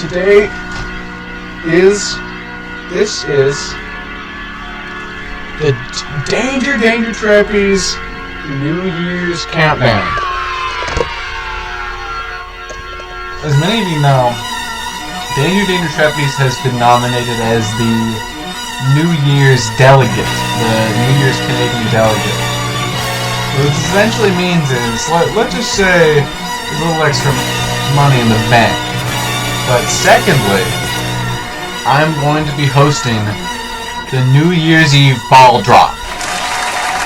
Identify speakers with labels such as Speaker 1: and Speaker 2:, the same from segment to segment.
Speaker 1: Today is the Danger Trapeze New Year's Countdown. As many of you know, Danger Trapeze has been nominated as the New Year's delegate, the New Year's Canadian delegate. What this essentially means is, let's just say there's a little extra money in the bank. But secondly, I'm going to be hosting the New Year's Eve ball drop.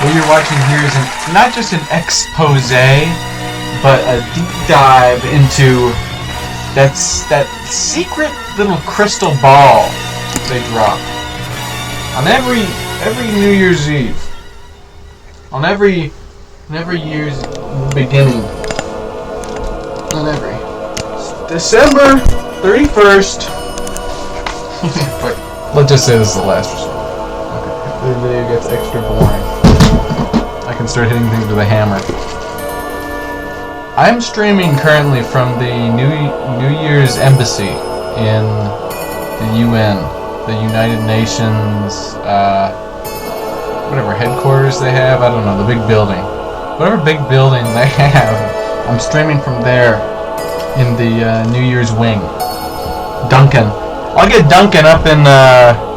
Speaker 1: What you're watching here is not just an expose, but a deep dive into that secret little crystal ball they drop on every New Year's Eve, on every year's beginning, on every December 31st. Let's just say this is the last resort. Okay, if the video gets extra boring, I can start hitting things with a hammer. I'm streaming currently from the New Year's Embassy in the UN, the United Nations, whatever headquarters they have, I don't know, the big building. Whatever big building they have, I'm streaming from there in the New Year's wing. Duncan. I'll get Duncan up in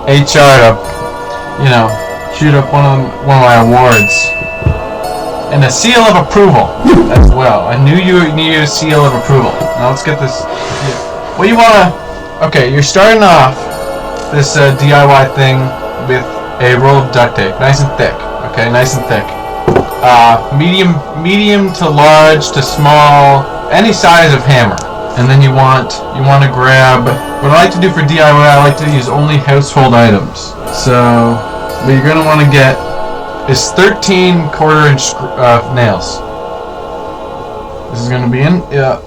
Speaker 1: HR to, shoot up one of my awards. And a seal of approval as well. A New Year's seal of approval. Now let's get this. What you wanna? Okay, you're starting off this DIY thing with a roll of duct tape, nice and thick. Okay, nice and thick. Medium to large to small, any size of hammer. And then you want to grab. What I like to do for DIY, I like to use only household items. So what you're gonna want to get is 13 quarter-inch nails. This is going to be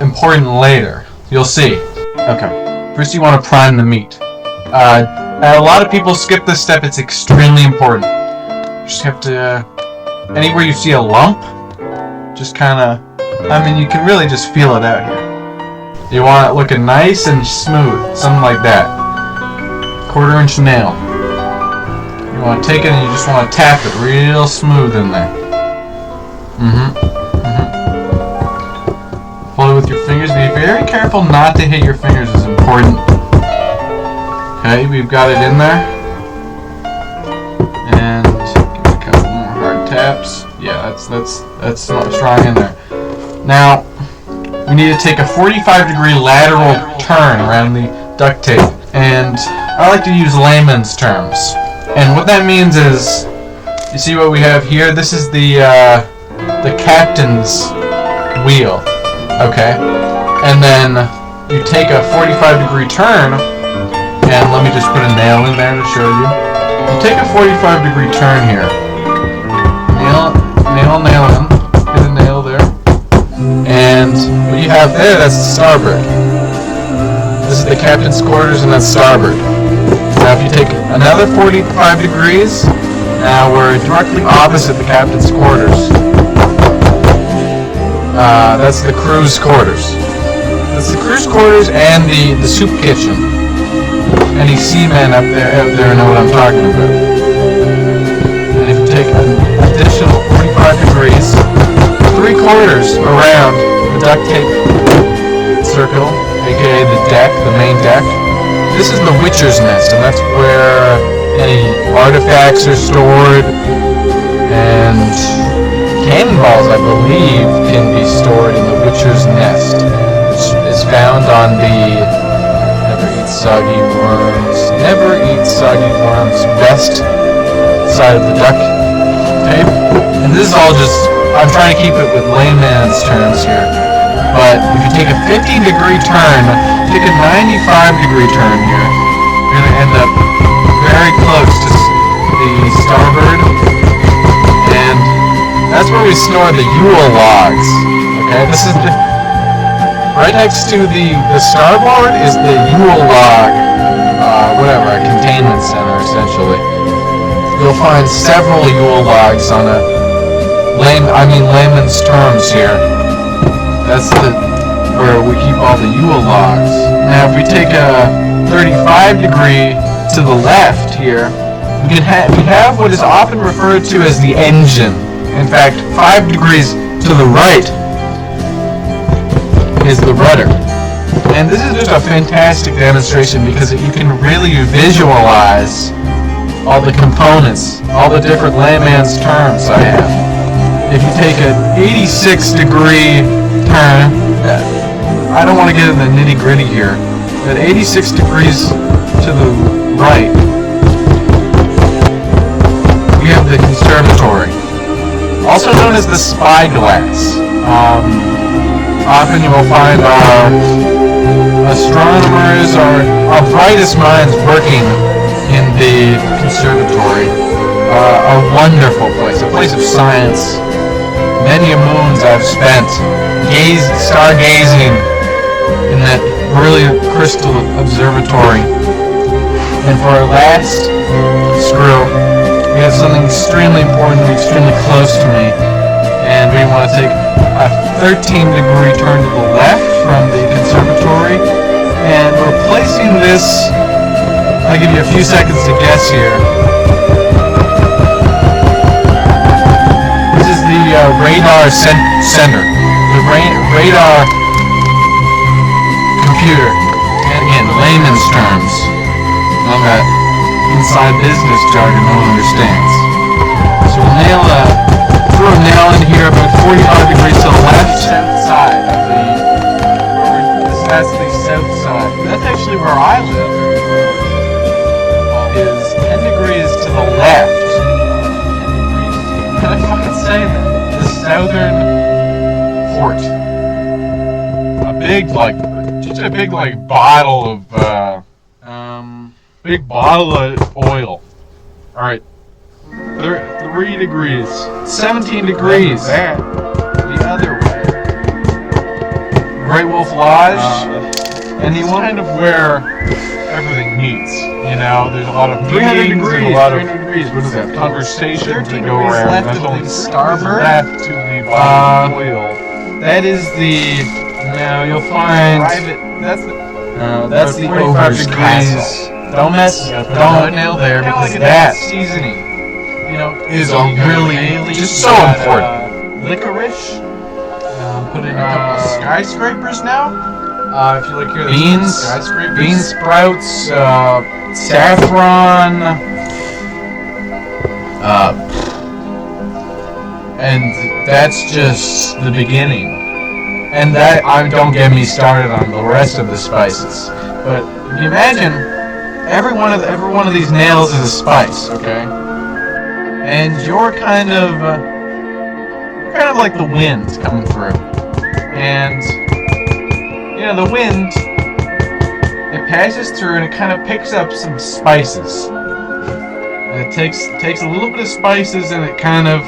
Speaker 1: important later. You'll see. Okay. First, you want to prime the meat. A lot of people skip this step. It's extremely important. You just have to. Anywhere you see a lump, just kind of. You can really just feel it out here. You want it looking nice and smooth, something like that. Quarter-inch nail. You want to take it and you just want to tap it real smooth in there. Hold it with your fingers. Be very careful not to hit your fingers. Is important. Okay, we've got it in there. And give it a couple more hard taps. Yeah, that's strong in there. Now we need to take a 45-degree lateral turn around the duct tape, and I like to use layman's terms. And what that means is, you see what we have here? This is the captain's wheel, okay? And then you take a 45-degree turn, and let me just put a nail in there to show you. You take a 45-degree turn here. Nail in. Hit a nail there. And what you have there, that's the starboard. This is the captain's quarters, and that's starboard. Now if you take another 45 degrees, now we're directly opposite the captain's quarters. That's the crew's quarters. That's the crew's quarters and the soup kitchen. Any seamen out there know what I'm talking about. And if you take an additional 45 degrees, 3/4 around the duct tape circle, aka the deck, the main deck. This is the Witcher's Nest, and that's where any artifacts are stored, and cannonballs, I believe, can be stored in the Witcher's Nest, which is found on the Never Eat Soggy Worms west side of the duct tape. And this is all just, I'm trying to keep it with layman's terms here. But if you take a 15-degree turn, take a 95-degree turn here, you're going to end up very close to the starboard, and that's where we store the Yule logs. Okay, this is right next to the starboard is the Yule log, a containment center essentially. You'll find several Yule logs on layman's terms here. That's where we keep all the Yule logs. Now if we take a 35 degree to the left here, we have what is often referred to as the engine. In fact, 5 degrees to the right is the rudder. And this is just a fantastic demonstration because you can really visualize all the components, all the different layman's terms I have. If you take an 86 degree turn, I don't want to get in the nitty gritty here, but 86 degrees to the right, you have the conservatory, also known as the spyglass. Often you will find our astronomers or our brightest minds working in the conservatory. A wonderful place, a place of science. Many moons I've spent stargazing in that brilliant crystal observatory. And for our last screw, we have something extremely important and extremely close to me. And we want to take a 13 degree turn to the left from the conservatory. And we're placing this, I'll give you a few seconds to guess here. This is the radar center. The radar computer. And again, layman's terms. All that inside business jargon no one understands. So we'll throw a nail in here about 45 degrees to the left. South side of that's the south side. That's actually where I live. Is 10 degrees to the left. Can I fucking say that? The southern port. A big bottle of oil. Alright. 3 degrees. 17 degrees. The other way. Great Wolf Lodge. And the one kind of where everything meets. You know, there's a lot of meetings and a lot of what is that, conversations that go around. Left of the starboard. Left to the bottom wheel. That is the. Now you'll find. That's the Over's Castle. Don't nail there because that seasoning, is a really just so important. Licorice. Put in a couple of skyscrapers now. If you look here, bean sprouts, saffron, and that's just the beginning. And don't get me started on the rest of the spices. But if you imagine, every one of these nails is a spice, okay? And you're kind of like the wind coming through. And the wind, it passes through and it kind of picks up some spices. And it takes a little bit of spices and it kind of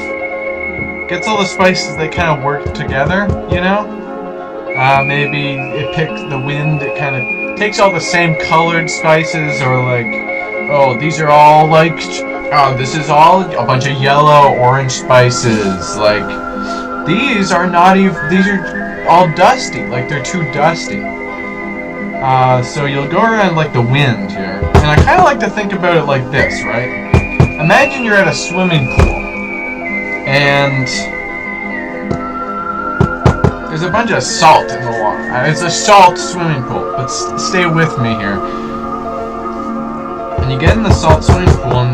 Speaker 1: gets all the spices, they kind of work together, maybe the wind, it kind of takes all the same colored spices, or these are all this is all a bunch of yellow, orange spices, these are all dusty, they're too dusty. So you'll go around like the wind here, and I kind of like to think about it like this, right? Imagine you're at a swimming pool, and there's a bunch of salt in the water. It's a salt swimming pool, but stay with me here. And you get in the salt swimming pool,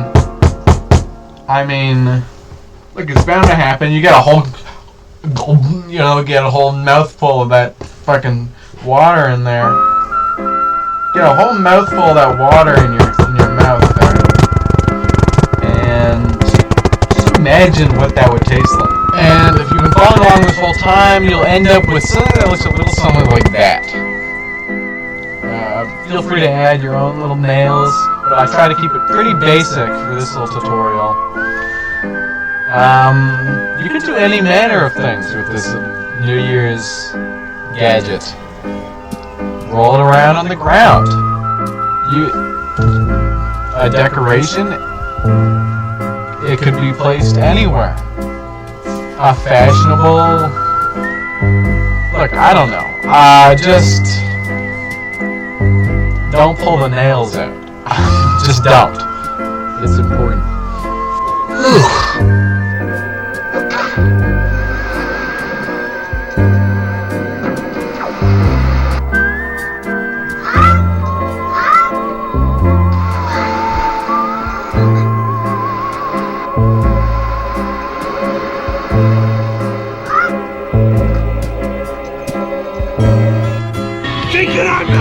Speaker 1: and it's bound to happen. You get a whole mouthful of that fucking water in there. Get a whole mouthful of that water in your mouth there. And just imagine what that would taste like. And if you've been following along this whole time, you'll end up with something that looks a little something like that. Feel free to add your own little nails, but I try to keep it pretty basic for this little tutorial. You can do any manner of things with this New Year's gadget. Roll it around on the ground. A decoration, it could be placed anywhere. A fashionable, Look, I don't know. Just don't pull the nails out. Just don't. It's important.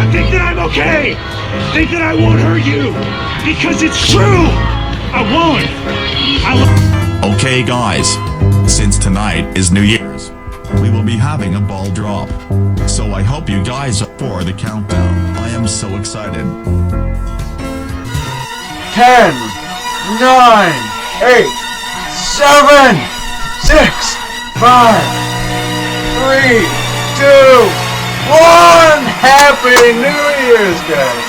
Speaker 2: Think that I'm okay. Think that I won't hurt you. Because it's true. I won't.
Speaker 3: Okay guys, since tonight is New Year's, we will be having a ball drop. So I hope you guys are for the countdown. I am so excited.
Speaker 1: 10, 9, 8, 7, 6, 5, 3, 2, 1! Happy New Year's, guys!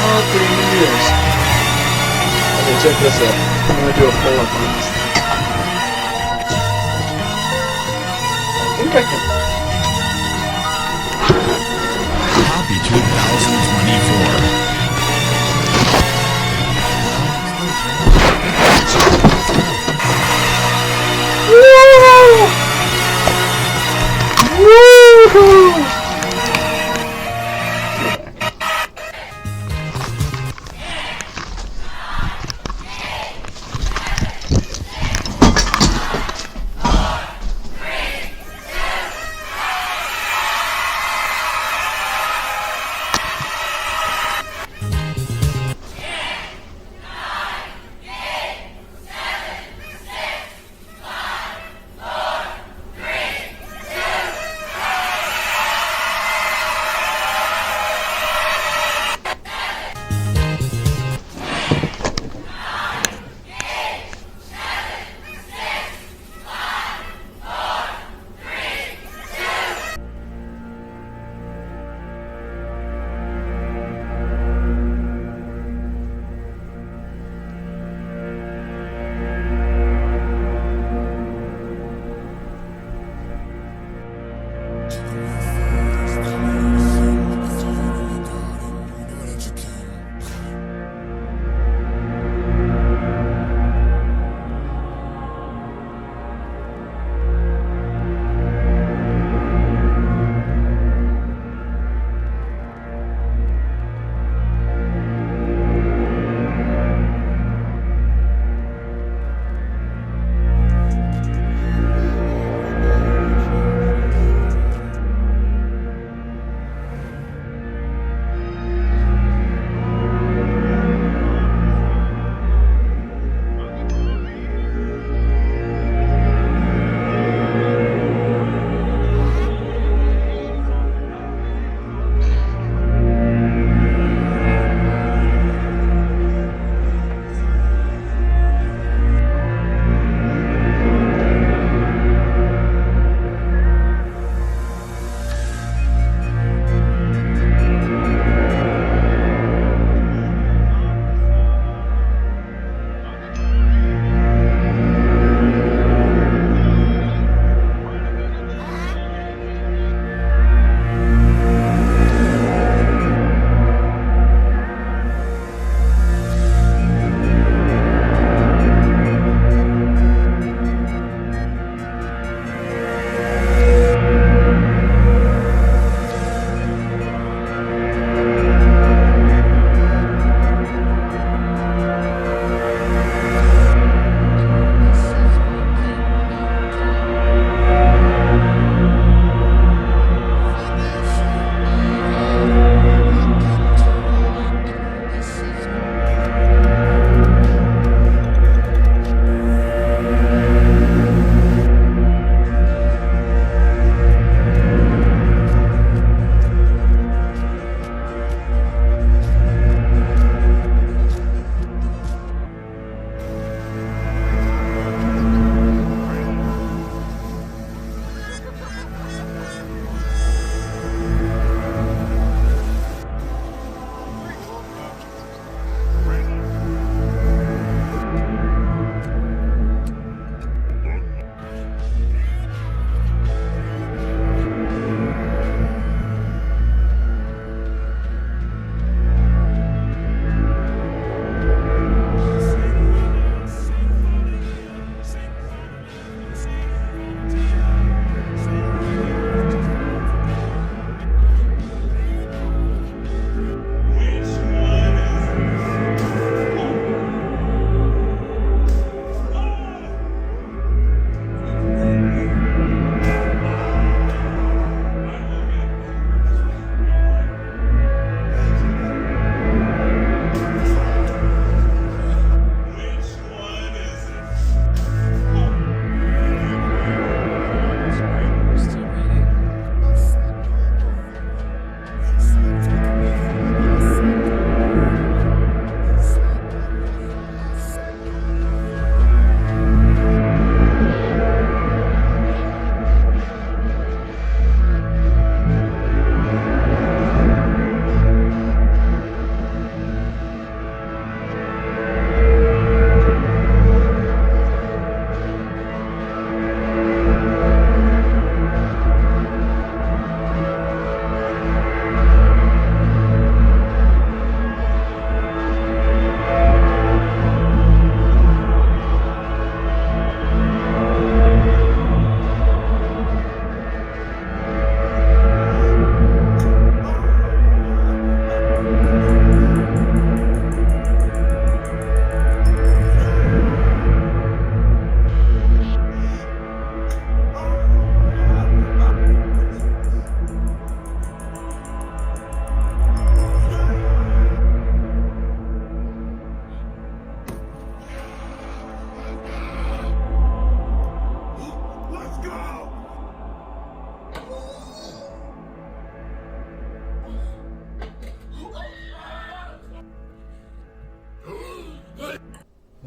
Speaker 1: Happy New Year's. Okay, check this out. I'm gonna do a pull-up on this thing. I think I can.
Speaker 3: Happy 2024.
Speaker 1: Woo! Woo!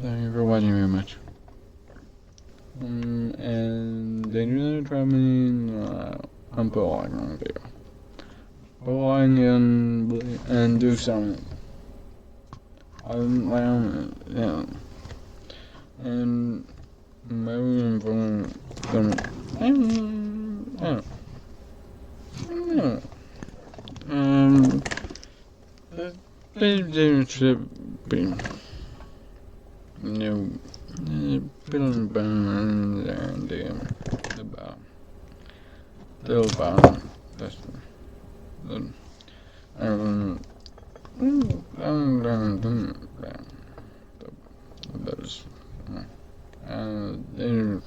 Speaker 4: Thank you for watching very much. And they do try me. I'm put a like on the video. Put a like and do something. Yeah. And maybe I'm gonna they should be new. Feeling bad and the bottom. The bottom. That's the. That is.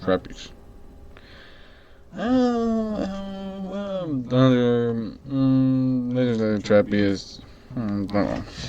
Speaker 4: Trapeze. Well, another trapeze. I don't know.